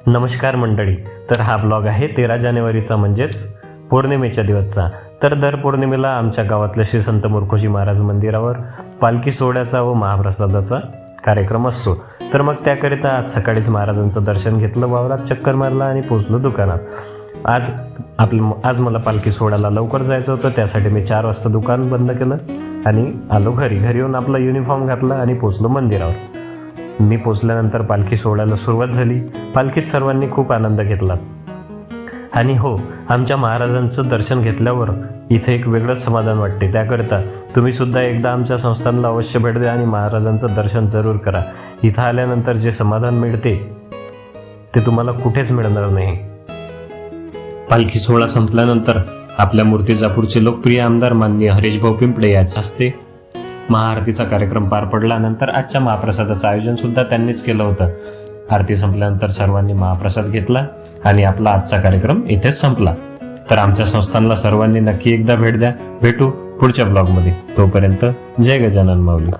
नमस्कार मंडळी. तर हा ब्लॉग आहे 13 जानेवारीचा, म्हणजेच पौर्णिमेच्या दिवसचा. तर दर पौर्णिमेला आमच्या गावातल्या श्री संत मूर्खोजी महाराज मंदिरावर पालखी सोहळ्याचा व महाप्रसादाचा कार्यक्रम असतो. तर मग त्याकरिता आज सकाळीच महाराजांचं दर्शन घेतलं, वावरात चक्कर मारला आणि पोहोचलो दुकानात. आज मला पालखी सोहळ्याला लवकर जायचं होतं, त्यासाठी मी 4 वाजता दुकान बंद केलं आणि आलो घरी येऊन आपला युनिफॉर्म घातला आणि पोहोचलो मंदिरावर. मी पोचल्यानंतर पालखी सोहळ्याला सुरुवात झाली. पालखीत सर्वांनी खूप आनंद घेतला आणि हो, आमच्या महाराजांचं दर्शन घेतल्यावर इथे एक वेगळंच समाधान वाटते. त्याकरिता तुम्ही सुद्धा एकदा आमच्या संस्थानला अवश्य भेट द्या आणि महाराजांचं दर्शन जरूर करा. इथं आल्यानंतर जे समाधान मिळते ते तुम्हाला कुठेच मिळणार नाही. पालखी सोहळा संपल्यानंतर आपल्या मूर्तिजापूरचे लोकप्रिय आमदार माननीय हरीशभाऊ पिंपळे यांच्या हस्ते महाआरतीचा कार्यक्रम पार पडला. नंतर आजच्या महाप्रसादाचं आयोजन सुद्धा त्यांनीच केलं होतं. आरती संपल्यानंतर सर्वांनी महाप्रसाद घेतला आणि आपला आजचा कार्यक्रम इथेच संपला. तर आमच्या संस्थानला सर्वांनी नक्की एकदा भेट द्या. भेटू पुढच्या ब्लॉगमध्ये. तोपर्यंत जय गजानन माऊली.